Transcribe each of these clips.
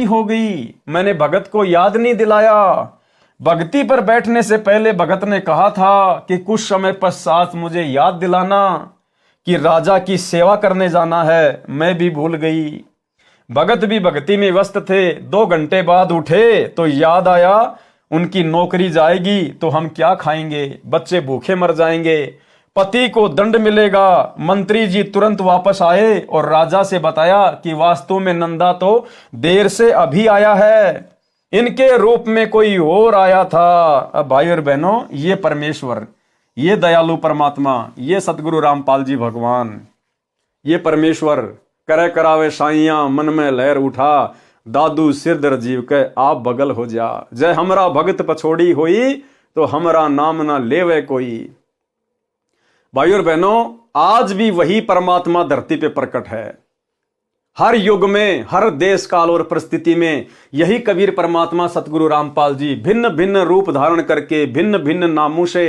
हो गई, मैंने भगत को याद नहीं दिलाया। भक्ति पर बैठने से पहले भगत ने कहा था कि कुछ समय पश्चात मुझे याद दिलाना कि राजा की सेवा करने जाना है। मैं भी भूल गई। भगत भी भक्ति में व्यस्त थे। 2 घंटे बाद उठे तो याद आया उनकी नौकरी जाएगी तो हम क्या खाएंगे, बच्चे भूखे मर जाएंगे, पति को दंड मिलेगा। मंत्री जी तुरंत वापस आए और राजा से बताया कि वास्तव में नंदा तो देर से अभी आया है, इनके रूप में कोई और आया था। अब भाई और बहनों, ये परमेश्वर, ये दयालु परमात्मा, ये सतगुरु रामपाल जी भगवान, ये परमेश्वर करे करावे साइया मन में लहर उठा, दादू सिरदर जीव के आप बगल हो जा। जय हमरा भगत पछोड़ी होई तो हमरा नाम ना लेवे कोई। भाई और बहनों, आज भी वही परमात्मा धरती पे प्रकट है। हर युग में, हर देश काल और परिस्थिति में यही कबीर परमात्मा सतगुरु रामपाल जी भिन्न भिन्न रूप धारण करके भिन्न भिन्न नामों से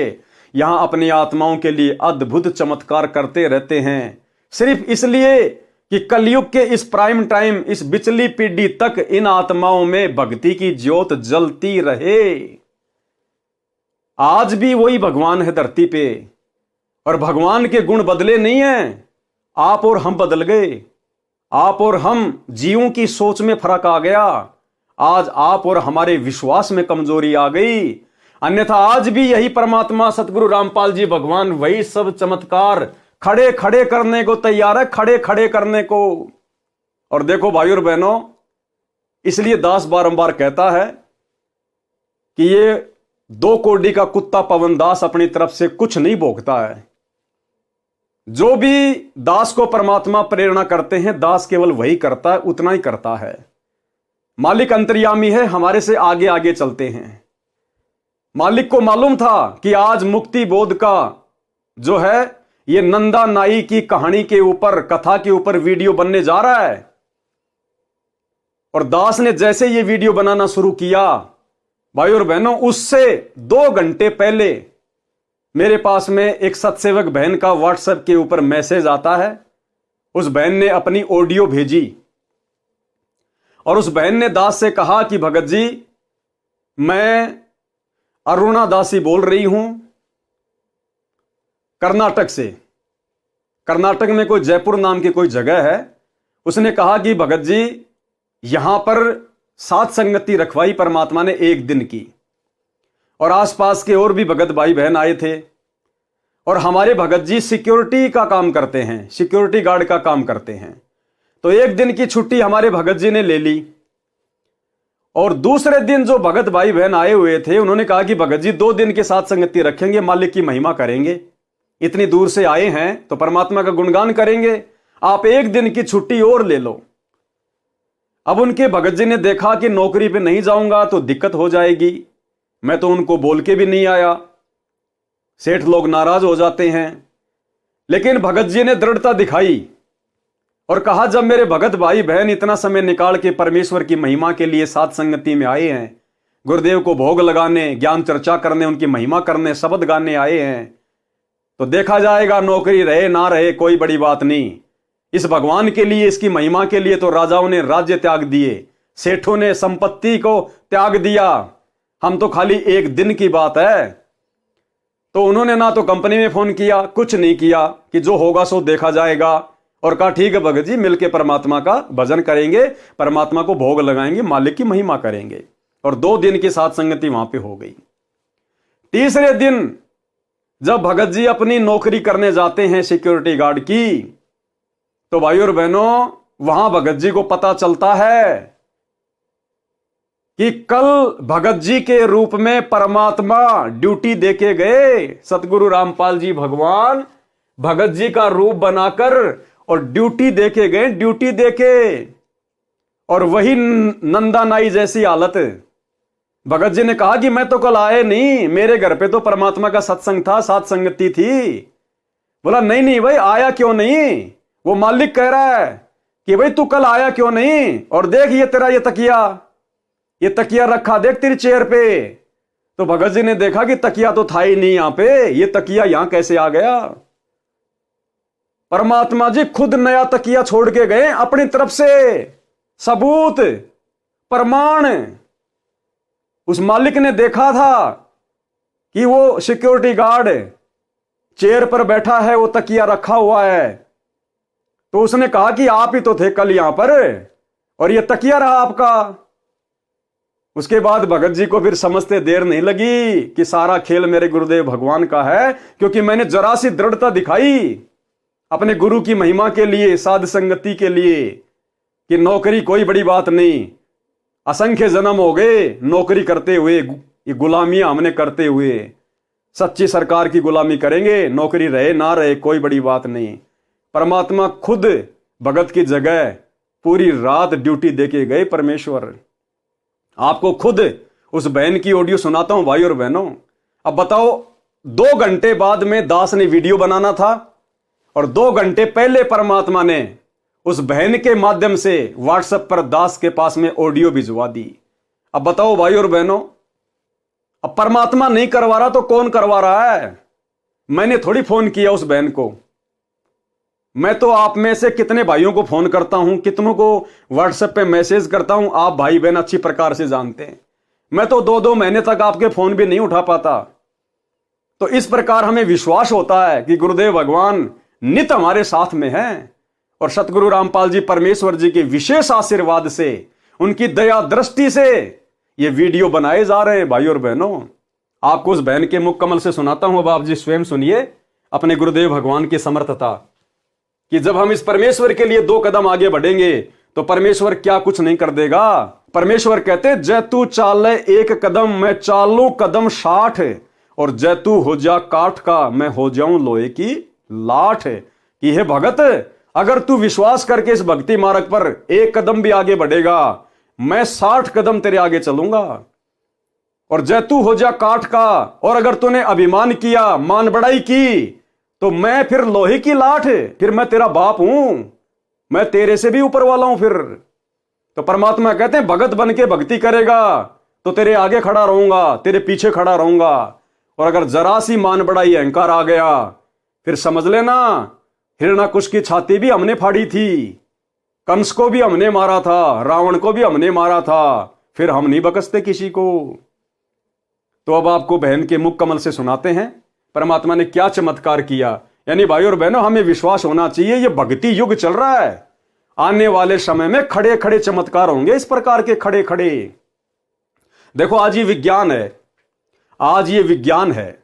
यहां अपनी आत्माओं के लिए अद्भुत चमत्कार करते रहते हैं, सिर्फ इसलिए कि कलयुग के इस प्राइम टाइम, इस बिचली पीढ़ी तक इन आत्माओं में भक्ति की ज्योत जलती रहे। आज भी वही भगवान है धरती पे, और भगवान के गुण बदले नहीं हैं। आप और हम बदल गए, आप और हम जीवों की सोच में फर्क आ गया। आज आप और हमारे विश्वास में कमजोरी आ गई, अन्यथा आज भी यही परमात्मा सतगुरु रामपाल जी भगवान वही सब चमत्कार खड़े खड़े करने को तैयार है, खड़े खड़े करने को। और देखो भाई और बहनों, इसलिए दास बारंबार कहता है कि ये 2 कोड़ी का कुत्ता पवन दास अपनी तरफ से कुछ नहीं भोगता है। जो भी दास को परमात्मा प्रेरणा करते हैं, दास केवल वही करता है, उतना ही करता है। मालिक अंतर्यामी है, हमारे से आगे आगे चलते हैं। मालिक को मालूम था कि आज मुक्ति बोध का जो है ये नंदा नाई की कहानी के ऊपर, कथा के ऊपर वीडियो बनने जा रहा है। और दास ने जैसे ये वीडियो बनाना शुरू किया, भाई और बहनों, उससे 2 घंटे पहले मेरे पास में एक सत्सेवक बहन का व्हाट्सएप के ऊपर मैसेज आता है। उस बहन ने अपनी ऑडियो भेजी और उस बहन ने दास से कहा कि भगत जी, मैं अरुणा दासी बोल रही हूं कर्नाटक से। कर्नाटक में कोई जयपुर नाम की कोई जगह है। उसने कहा कि भगत जी, यहां पर सात संगति रखवाई परमात्मा ने 1 दिन की, और आसपास के और भी भगत भाई बहन आए थे। और हमारे भगत जी सिक्योरिटी का काम करते हैं, सिक्योरिटी गार्ड का काम करते हैं। तो 1 दिन की छुट्टी हमारे भगत जी ने ले ली। और दूसरे दिन जो भगत भाई बहन आए हुए थे, उन्होंने कहा कि भगत जी 2 दिन के साथ संगति रखेंगे, मालिक की महिमा करेंगे, इतनी दूर से आए हैं तो परमात्मा का गुणगान करेंगे, आप 1 दिन की छुट्टी और ले लो। अब उनके भगत जी ने देखा कि नौकरी पे नहीं जाऊंगा तो दिक्कत हो जाएगी। मैं तो उनको बोल के भी नहीं आया, सेठ लोग नाराज हो जाते हैं। लेकिन भगत जी ने दृढ़ता दिखाई और कहा, जब मेरे भगत भाई बहन इतना समय निकाल के परमेश्वर की महिमा के लिए साथ संगति में आए हैं, गुरुदेव को भोग लगाने, ज्ञान चर्चा करने, उनकी महिमा करने, शब्द गाने आए हैं, तो देखा जाएगा, नौकरी रहे ना रहे कोई बड़ी बात नहीं। इस भगवान के लिए, इसकी महिमा के लिए तो राजाओं ने राज्य त्याग दिए, सेठों ने संपत्ति को त्याग दिया। हम तो खाली 1 दिन की बात है। तो उन्होंने ना तो कंपनी में फोन किया, कुछ नहीं किया, कि जो होगा सो देखा जाएगा। और कहा ठीक है भगत जी, मिलके परमात्मा का भजन करेंगे, परमात्मा को भोग लगाएंगे, मालिक की महिमा करेंगे। और 2 दिन की साथ संगति वहां पे हो गई। तीसरे दिन जब भगत जी अपनी नौकरी करने जाते हैं सिक्योरिटी गार्ड की, तो भाई और बहनों, वहां भगत जी को पता चलता है कि कल भगत जी के रूप में परमात्मा ड्यूटी देके गए। सतगुरु रामपाल जी भगवान भगत जी का रूप बनाकर और ड्यूटी देके गए, ड्यूटी देके। और वही नंदा नाई जैसी हालत। भगत जी ने कहा कि मैं तो कल आए नहीं, मेरे घर पे तो परमात्मा का सत्संग था, साथ संगति थी। बोला नहीं नहीं भाई, आया क्यों नहीं? वो मालिक कह रहा है कि भाई तू कल आया क्यों नहीं? और देख ये तेरा ये तकिया रखा देख तेरी चेयर पे। तो भगत जी ने देखा कि तकिया तो था ही नहीं यहां पे, ये तकिया यहां कैसे आ गया? परमात्मा जी खुद नया तकिया छोड़ के गए अपनी तरफ से। सबूत प्रमाण उस मालिक ने देखा था कि वो सिक्योरिटी गार्ड चेयर पर बैठा है, वो तकिया रखा हुआ है, तो उसने कहा कि आप ही तो थे कल यहां पर और ये तकिया रहा आपका। उसके बाद भगत जी को फिर समझते देर नहीं लगी कि सारा खेल मेरे गुरुदेव भगवान का है, क्योंकि मैंने जरा सी दृढ़ता दिखाई अपने गुरु की महिमा के लिए, साध संगति के लिए, कि नौकरी कोई बड़ी बात नहीं, असंख्य जन्म हो गए नौकरी करते हुए, ये गुलामियां हमने करते हुए, सच्ची सरकार की गुलामी करेंगे, नौकरी रहे ना रहे कोई बड़ी बात नहीं। परमात्मा खुद भगत की जगह पूरी रात ड्यूटी देके गए परमेश्वर। आपको खुद उस बहन की ऑडियो सुनाता हूं भाई और बहनों। अब बताओ, 2 घंटे बाद में दास ने वीडियो बनाना था और 2 घंटे पहले परमात्मा ने उस बहन के माध्यम से व्हाट्सएप पर दास के पास में ऑडियो भिजवा दी। अब बताओ भाई और बहनों, अब परमात्मा नहीं करवा रहा तो कौन करवा रहा है? मैंने थोड़ी फोन किया उस बहन को, मैं तो आप में से कितने भाइयों को फोन करता हूं, कितनों को व्हाट्सएप पे मैसेज करता हूं, आप भाई बहन अच्छी प्रकार से जानते हैं। मैं तो 2-2 महीने तक आपके फोन भी नहीं उठा पाता। तो इस प्रकार हमें विश्वास होता है कि गुरुदेव भगवान नित हमारे साथ में हैं और सतगुरु रामपाल जी परमेश्वर जी के विशेष आशीर्वाद से, उनकी दया दृष्टि से ये वीडियो बनाए जा रहे हैं। भाई और बहनों, आपको उस बहन के मुख कमल से सुनाता हूं, अब आप जी स्वयं सुनिए अपने गुरुदेव भगवान की समर्थता, कि जब हम इस परमेश्वर के लिए 2 कदम आगे बढ़ेंगे तो परमेश्वर क्या कुछ नहीं कर देगा। परमेश्वर कहते, जय तू चाले 1 कदम मैं चालू कदम 60, और जय तू हो जा काठ का मैं हो जाऊं लोहे की लाठ। कि हे भगत, अगर तू विश्वास करके इस भक्ति मार्ग पर 1 कदम भी आगे बढ़ेगा, मैं 60 कदम तेरे आगे चलूंगा। और जय तू हो जा काठ का, और अगर तूने अभिमान किया, मान बढ़ाई की, तो मैं फिर लोहे की लाठ, फिर मैं तेरा बाप हूं, मैं तेरे से भी ऊपर वाला हूं फिर। तो परमात्मा कहते हैं, भगत बन के भक्ति करेगा तो तेरे आगे खड़ा रहूंगा, तेरे पीछे खड़ा रहूंगा, और अगर जरा सी मान बढ़ाई, अहंकार आ गया, फिर समझ लेना हिरण्याकुश की छाती भी हमने फाड़ी थी, कंस को भी हमने मारा था, रावण को भी हमने मारा था, फिर हम नहीं बकसते किसी को। तो अब आपको बहन के मुख कमल से सुनाते हैं परमात्मा ने क्या चमत्कार किया। यानी भाई और बहनों, हमें विश्वास होना चाहिए, ये भक्ति युग चल रहा है, आने वाले समय में खड़े खड़े चमत्कार होंगे, इस प्रकार के खड़े खड़े। देखो, आज ये विज्ञान है, आज ये विज्ञान है,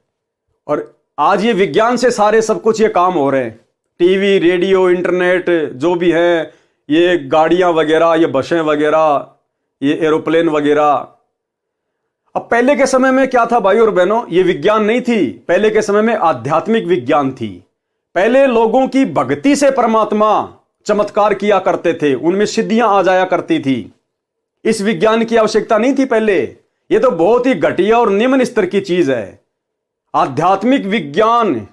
और आज ये विज्ञान से सारे सब कुछ ये काम हो रहे हैं, टीवी, रेडियो, इंटरनेट जो भी है, ये गाड़ियां वगैरह, ये बसें वगैरह, ये एरोप्लेन वगैरह। अब पहले के समय में क्या था भाई और बहनों, ये विज्ञान नहीं थी, पहले के समय में आध्यात्मिक विज्ञान थी। पहले लोगों की भक्ति से परमात्मा चमत्कार किया करते थे, उनमें सिद्धियां आ जाया करती थी। इस विज्ञान की आवश्यकता नहीं थी पहले, ये तो बहुत ही घटिया और निम्न स्तर की चीज है। आध्यात्मिक विज्ञान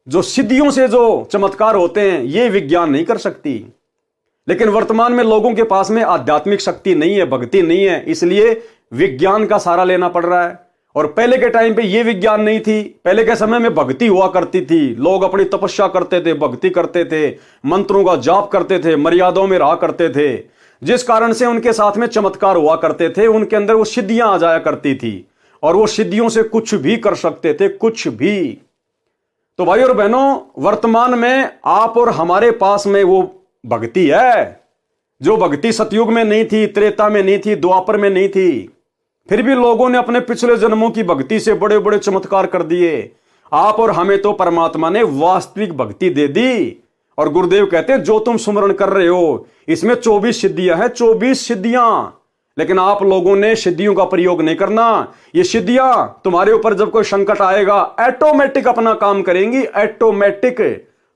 जो सिद्धियों से जो चमत्कार होते हैं, ये विज्ञान नहीं कर सकती। लेकिन वर्तमान में लोगों के पास में आध्यात्मिक शक्ति नहीं है, भक्ति नहीं है, इसलिए विज्ञान का सहारा लेना पड़ रहा है। और पहले के टाइम पे ये विज्ञान नहीं थी, पहले के समय में भक्ति हुआ करती थी, लोग अपनी तपस्या करते थे, भक्ति करते थे, मंत्रों का जाप करते थे, मर्यादाओं में रहा करते थे, जिस कारण से उनके साथ में चमत्कार हुआ करते थे, उनके अंदर वो सिद्धियां आ जाया करती थी, और वो सिद्धियों से कुछ भी कर सकते थे, कुछ भी। तो भाई और बहनों, वर्तमान में आप और हमारे पास में वो भक्ति है जो भक्ति सतयुग में नहीं थी, त्रेता में नहीं थी, द्वापर में नहीं थी। फिर भी लोगों ने अपने पिछले जन्मों की भक्ति से बड़े बड़े चमत्कार कर दिए। आप और हमें तो परमात्मा ने वास्तविक भक्ति दे दी, और गुरुदेव कहते हैं, जो तुम सुमरण कर रहे हो इसमें 24 सिद्धियां हैं, 24 सिद्धियां। लेकिन आप लोगों ने सिद्धियों का प्रयोग नहीं करना। ये सिद्धियां तुम्हारे ऊपर जब कोई संकट आएगा, ऑटोमेटिक अपना काम करेंगी, ऑटोमेटिक।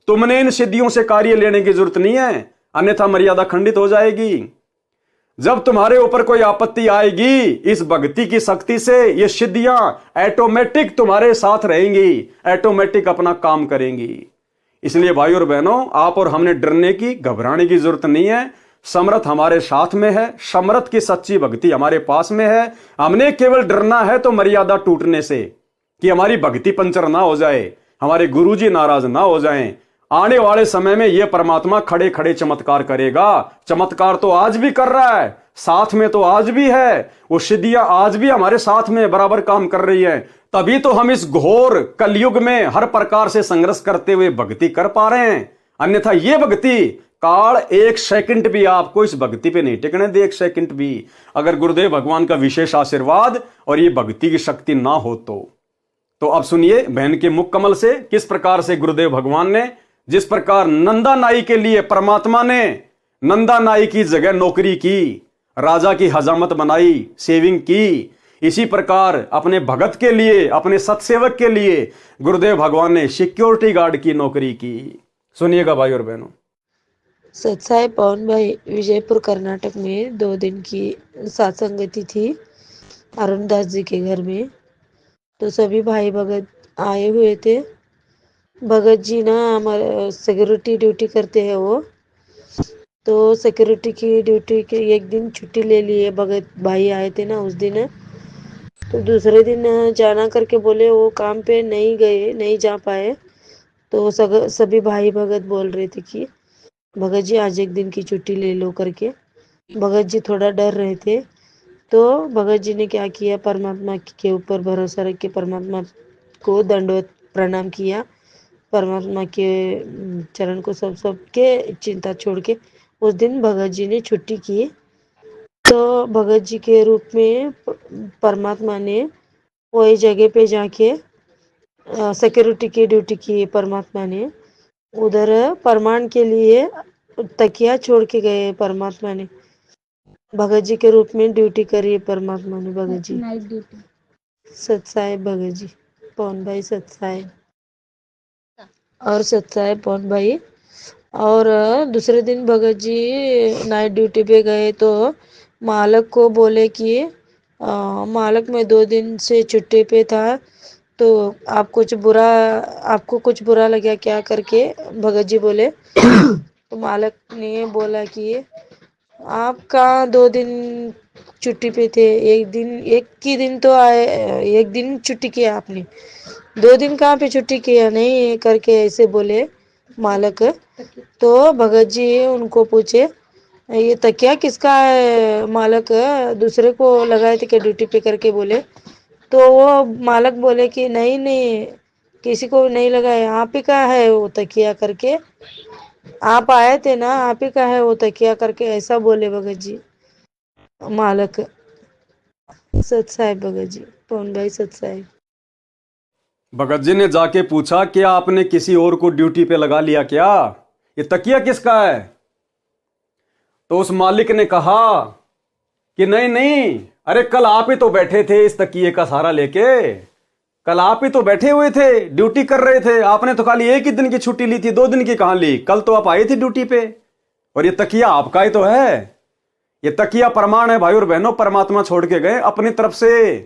तुमने इन सिद्धियों से कार्य लेने की जरूरत नहीं है, अन्यथा मर्यादा खंडित हो जाएगी। जब तुम्हारे ऊपर कोई आपत्ति आएगी, इस भक्ति की शक्ति से ये सिद्धियां ऑटोमेटिक तुम्हारे साथ रहेंगी, ऑटोमेटिक अपना काम करेंगी। इसलिए भाई और बहनों, आप और हमने डरने की, घबराने की जरूरत नहीं है। समर्थ हमारे साथ में है, समर्थ की सच्ची भक्ति हमारे पास में है। हमने केवल डरना है तो मर्यादा टूटने से, कि हमारी भक्ति पंचर ना हो जाए, हमारे गुरुजी नाराज ना हो जाएं। आने वाले समय में यह परमात्मा खड़े खड़े चमत्कार करेगा। चमत्कार तो आज भी कर रहा है, साथ में तो आज भी है, वो सिद्धियां आज भी हमारे साथ में बराबर काम कर रही है। तभी तो हम इस घोर कलयुग में हर प्रकार से संघर्ष करते हुए भक्ति कर पा रहे हैं। अन्यथा ये भक्ति काल एक सेकंड भी आपको इस भक्ति पे नहीं टिकने दे, एक सेकंड भी, अगर गुरुदेव भगवान का विशेष आशीर्वाद और ये भक्ति की शक्ति ना हो तो अब सुनिए बहन के मुख कमल से किस प्रकार से गुरुदेव भगवान ने, जिस प्रकार नंदा नाई के लिए परमात्मा ने नंदा नाई की जगह नौकरी की, राजा की हजामत बनाई, सेविंग की, इसी प्रकार अपने भगत के लिए, अपने सत्सेवक के लिए गुरुदेव भगवान ने सिक्योरिटी गार्ड की नौकरी की। सुनिएगा भाई और बहनों। सत्साई पवन भाई विजयपुर कर्नाटक में 2 दिन की सत्संगति थी अरुणदास जी के घर में। तो सभी भाई भगत आए हुए थे। भगत जी ना हमारे सिक्योरिटी ड्यूटी करते हैं वो, तो सिक्योरिटी की ड्यूटी के एक दिन छुट्टी ले लिए। भगत भाई आए थे ना उस दिन, तो दूसरे दिन जाना करके बोले, वो काम पे नहीं गए, नहीं जा पाए। तो सभी भाई भगत बोल रहे थे कि भगत जी आज एक दिन की छुट्टी ले लो करके। भगत जी थोड़ा डर रहे थे, तो भगत जी ने क्या किया, परमात्मा के ऊपर भरोसा रख के परमात्मा को दंडवत प्रणाम किया। परमात्मा के चरण को सब के चिंता छोड़ के उस दिन भगत जी ने छुट्टी की। तो भगत जी के रूप में परमात्मा ने वही जगह पे जाके सिक्योरिटी की ड्यूटी की। परमात्मा ने उधर प्रमाण के लिए तकिया छोड़ के गए। परमात्मा ने भगत जी के रूप में ड्यूटी करी। परमात्मा ने भगत जी नाइट ड्यूटी। सत्साहेब भगत जी पवन भाई सत्साहेब और सत्साहेब पवन भाई। और दूसरे दिन भगत जी नाइट ड्यूटी पे गए तो मालक को बोले कि मालक मैं 2 दिन से छुट्टी पे था, तो आपको कुछ बुरा लगा क्या करके भगत जी बोले। तो मालक ने बोला कि आप कहाँ 2 दिन छुट्टी पे थे, एक ही दिन तो आए, एक दिन छुट्टी किया आपने, 2 दिन कहाँ पे छुट्टी किया नहीं करके ऐसे बोले मालक। तो भगत जी उनको पूछे ये तकिया किसका है मालक, दूसरे को लगाए थे क्या ड्यूटी पे करके बोले। तो वो मालक बोले कि नहीं किसी को नहीं लगाया, आप ही का है वो तकिया करके, आप आए थे ना, आप ही का है वो तकिया करके ऐसा बोले भगत जी मालक। सत्साहेब भगत जी पवन भाई सत्साहेब। भगत जी ने जाके पूछा कि आपने किसी और को ड्यूटी पे लगा लिया क्या, ये तकिया किसका है। तो उस मालिक ने कहा कि नहीं, अरे कल आप ही तो बैठे थे इस तकिए का सहारा लेके, कल आप ही तो बैठे हुए थे, ड्यूटी कर रहे थे, आपने तो खाली एक ही दिन की छुट्टी ली थी, 2 दिन की कहां ली, कल तो आप आए थे ड्यूटी पे, और ये तकिया आपका ही तो है। ये तकिया प्रमाण है भाई और बहनों, परमात्मा छोड़ के गए अपनी तरफ से।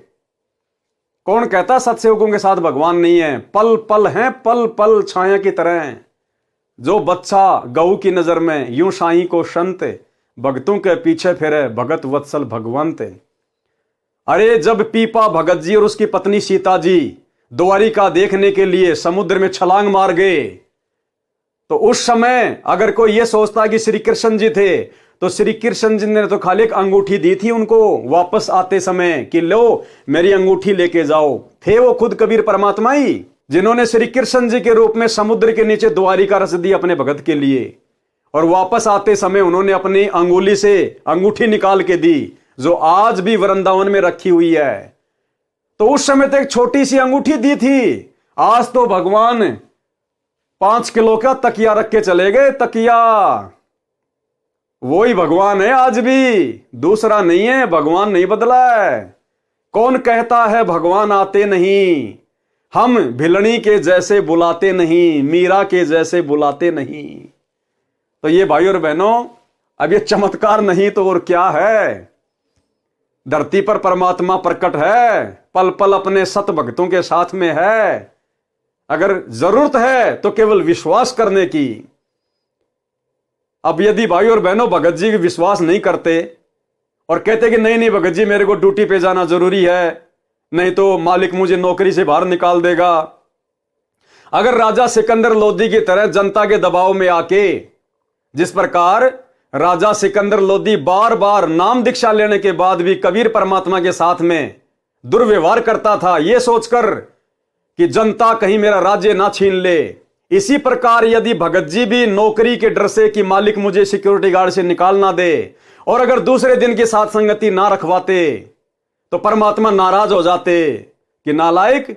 कौन कहता सत्सेवकों के साथ भगवान नहीं है, पल पल हैं, पल पल छाया की तरह। जो बच्चा गऊ की नजर में यूं साईं को संत, भगतों के पीछे फिरे भगत वत्सल भगवंत। अरे जब पीपा भगत जी और उसकी पत्नी सीता जी द्वारिका देखने के लिए समुद्र में छलांग मार गए, तो उस समय अगर कोई यह सोचता कि श्री कृष्ण जी थे, तो श्री कृष्ण जी ने तो खाली एक अंगूठी दी थी उनको वापस आते समय कि लो मेरी अंगूठी लेके जाओ। थे वो खुद कबीर परमात्मा ही, जिन्होंने श्री कृष्ण जी के रूप में समुद्र के नीचे द्वारिका रच दी अपने भगत के लिए, और वापस आते समय उन्होंने अपनी अंगुली से अंगूठी निकाल के दी, जो आज भी वृंदावन में रखी हुई है। तो उस समय तो एक छोटी सी अंगूठी दी थी, आज तो भगवान 5 किलो का तकिया रख के चले गए। तकिया वही भगवान है आज भी, दूसरा नहीं है, भगवान नहीं बदला है। कौन कहता है भगवान आते नहीं, हम भिलनी के जैसे बुलाते नहीं, मीरा के जैसे बुलाते नहीं। तो ये भाई और बहनों, अब ये चमत्कार नहीं तो और क्या है। धरती पर परमात्मा प्रकट है, पल पल अपने सत भक्तों के साथ में है। अगर जरूरत है तो केवल विश्वास करने की। अब यदि भाई और बहनों भगत जी विश्वास नहीं करते और कहते कि नहीं भगत जी मेरे को ड्यूटी पे जाना जरूरी है, नहीं तो मालिक मुझे नौकरी से बाहर निकाल देगा। अगर राजा सिकंदर लोदी की तरह जनता के दबाव में आके जिस प्रकार राजा सिकंदर लोदी बार बार नाम दीक्षा लेने के बाद भी कबीर परमात्मा के साथ में दुर्व्यवहार करता था, यह सोचकर कि जनता कहीं मेरा राज्य ना छीन ले। इसी प्रकार यदि भगत जी भी नौकरी के डर से कि मालिक मुझे सिक्योरिटी गार्ड से निकाल ना दे और अगर दूसरे दिन की साथ संगति ना रखवाते तो परमात्मा नाराज हो जाते कि नालायक,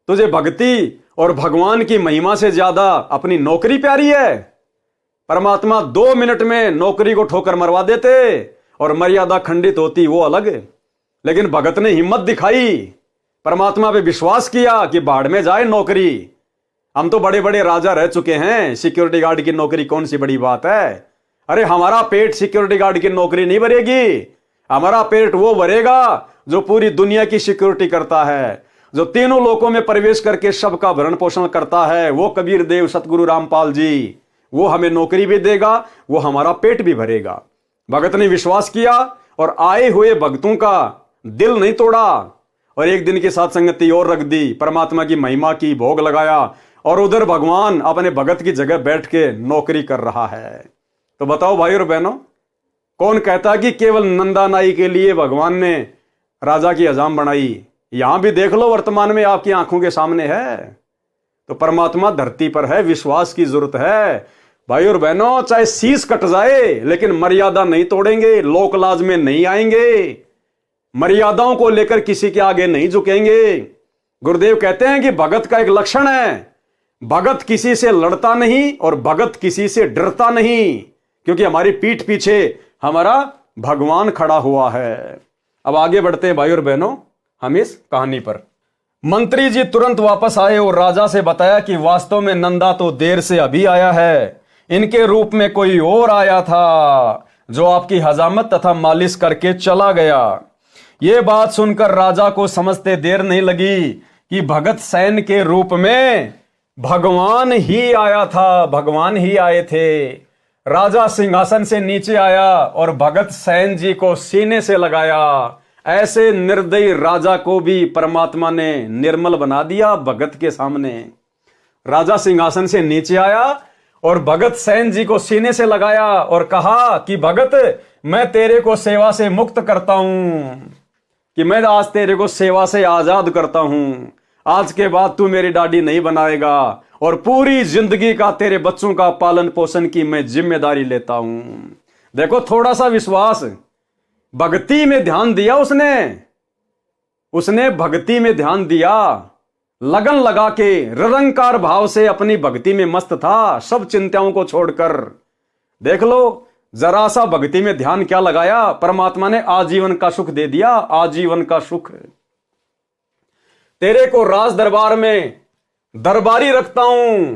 तुझे भक्ति और भगवान की महिमा से ज्यादा अपनी नौकरी प्यारी है। परमात्मा 2 मिनट में नौकरी को ठोकर मरवा देते और मर्यादा खंडित होती, वो अलग। लेकिन भगत ने हिम्मत दिखाई, परमात्मा पे विश्वास किया कि बाढ़ में जाए नौकरी। हम तो बड़े बड़े राजा रह चुके हैं, सिक्योरिटी गार्ड की नौकरी कौन सी बड़ी बात है। अरे हमारा पेट सिक्योरिटी गार्ड की नौकरी नहीं भरेगी, हमारा पेट वो भरेगा जो पूरी दुनिया की सिक्योरिटी करता है, जो तीनों लोकों में प्रवेश करके सबका भरण पोषण करता है। वो कबीर देव सतगुरु रामपाल जी, वो हमें नौकरी भी देगा, वो हमारा पेट भी भरेगा। भगत ने विश्वास किया और आए हुए भक्तों का दिल नहीं तोड़ा और एक दिन की साथ संगति और रख दी, परमात्मा की महिमा की, भोग लगाया और उधर भगवान अपने भगत की जगह बैठ के नौकरी कर रहा है। तो बताओ भाई और बहनों, कौन कहता कि केवल नंदा नाई के लिए भगवान ने राजा की हजाम बनाई? यहां भी देख लो, वर्तमान में आपकी आंखों के सामने है। तो परमात्मा धरती पर है, विश्वास की जरूरत है भाई और बहनों। चाहे शीश कट जाए लेकिन मर्यादा नहीं तोड़ेंगे, लोक लाज में नहीं आएंगे, मर्यादाओं को लेकर किसी के आगे नहीं झुकेंगे। गुरुदेव कहते हैं कि भगत का एक लक्षण है, भगत किसी से लड़ता नहीं और भगत किसी से डरता नहीं, क्योंकि हमारी पीठ पीछे हमारा भगवान खड़ा हुआ है। अब आगे बढ़ते हैं भाई और बहनों हम इस कहानी पर। मंत्री जी तुरंत वापस आए और राजा से बताया कि वास्तव में नंदा तो देर से अभी आया है, इनके रूप में कोई और आया था जो आपकी हजामत तथा मालिश करके चला गया। यह बात सुनकर राजा को समझते देर नहीं लगी कि भगत सैन के रूप में भगवान ही आया था, भगवान ही आए थे। राजा सिंहासन से नीचे आया और भगत सैन जी को सीने से लगाया। ऐसे निर्दयी राजा को भी परमात्मा ने निर्मल बना दिया भगत के सामने। राजा सिंहासन से नीचे आया और भगत सैन जी को सीने से लगाया और कहा कि भगत, मैं तेरे को सेवा से मुक्त करता हूं, कि मैं आज तेरे को सेवा से आजाद करता हूं। आज के बाद तू मेरी दाढ़ी नहीं बनाएगा और पूरी जिंदगी का तेरे बच्चों का पालन पोषण की मैं जिम्मेदारी लेता हूं। देखो, थोड़ा सा विश्वास, भक्ति में ध्यान दिया उसने भक्ति में ध्यान दिया, लगन लगा के निरंकार भाव से अपनी भक्ति में मस्त था, सब चिंताओं को छोड़कर। देख लो, जरा सा भक्ति में ध्यान क्या लगाया, परमात्मा ने आजीवन का सुख दे दिया, आजीवन का सुख। तेरे को राज दरबार में दरबारी रखता हूं।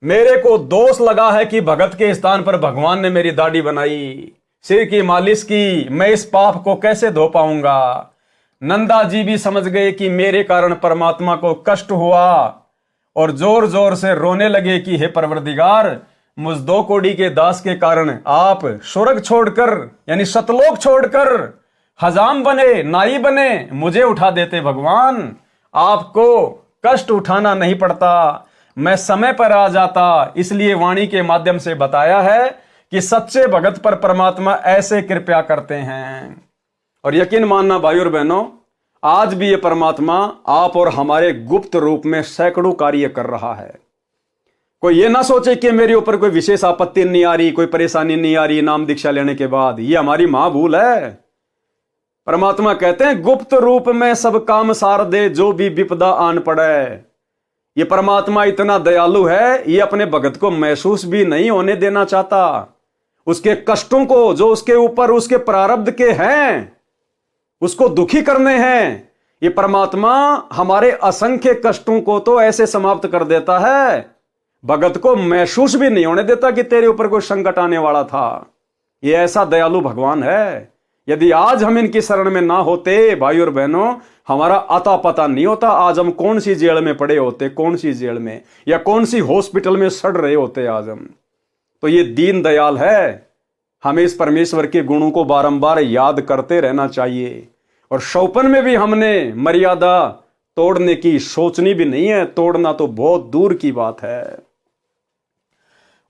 मेरे को दोष लगा है कि भगत के स्थान पर भगवान ने मेरी दाढ़ी बनाई, सिर की मालिश की, मैं इस पाप को कैसे धो पाऊंगा। नंदा जी भी समझ गए कि मेरे कारण परमात्मा को कष्ट हुआ और जोर जोर से रोने लगे कि हे परवरदिगार, मुझ 2 कौड़ी के दास के कारण आप स्वर्ग छोड़कर यानी सतलोक छोड़कर हजाम बने, नाई बने, मुझे उठा देते भगवान। आपको कष्ट उठाना नहीं पड़ता, मैं समय पर आ जाता। इसलिए वाणी के माध्यम से बताया है कि सच्चे भगत पर परमात्मा ऐसे कृपया करते हैं। और यकीन मानना भाई और बहनों, आज भी ये परमात्मा आप और हमारे गुप्त रूप में सैकड़ों कार्य कर रहा है। कोई ये ना सोचे कि मेरे ऊपर कोई विशेष आपत्ति नहीं आ रही, कोई परेशानी नहीं आ रही नाम दीक्षा लेने के बाद, ये हमारी महाभूल है। परमात्मा कहते हैं गुप्त रूप में सब काम सार दे जो भी विपदा आन पड़े। ये परमात्मा इतना दयालु है, ये अपने भगत को महसूस भी नहीं होने देना चाहता, उसके कष्टों को जो उसके ऊपर उसके प्रारब्ध के हैं उसको दुखी करने हैं। ये परमात्मा हमारे असंख्य कष्टों को तो ऐसे समाप्त कर देता है, भगत को महसूस भी नहीं होने देता कि तेरे ऊपर कोई संकट आने वाला था। ये ऐसा दयालु भगवान है। यदि आज हम इनकी शरण में ना होते भाई और बहनों, हमारा अता पता नहीं होता आज हम कौन सी जेल में पड़े होते, कौन सी जेल में या कौन सी हॉस्पिटल में सड़ रहे होते आज हम। तो ये दीन दयाल है, हमें इस परमेश्वर के गुणों को बारंबार याद करते रहना चाहिए। और शौपन में भी हमने मर्यादा तोड़ने की सोचनी भी नहीं है, तोड़ना तो बहुत दूर की बात है।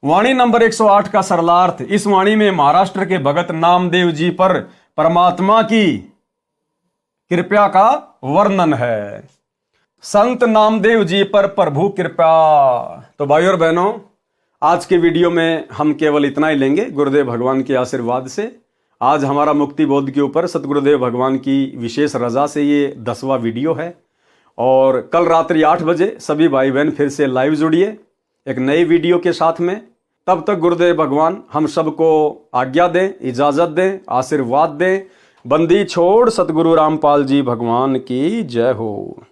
वाणी नंबर 108 का सरलार्थ। इस वाणी में महाराष्ट्र के भगत नामदेव जी पर परमात्मा की कृपा का वर्णन है। संत नामदेव जी पर प्रभु कृपा। तो भाइयों और बहनों, आज के वीडियो में हम केवल इतना ही लेंगे गुरुदेव भगवान के आशीर्वाद से। आज हमारा मुक्ति बोध के ऊपर सतगुरुदेव भगवान की विशेष रजा से ये 10वां वीडियो है। और कल रात्रि 8 बजे सभी भाई बहन फिर से लाइव जुड़िए एक नई वीडियो के साथ में। तब तक गुरुदेव भगवान हम सबको आज्ञा दें, इजाजत दें, आशीर्वाद दें। बंदी छोड़ सतगुरु रामपाल जी भगवान की जय हो।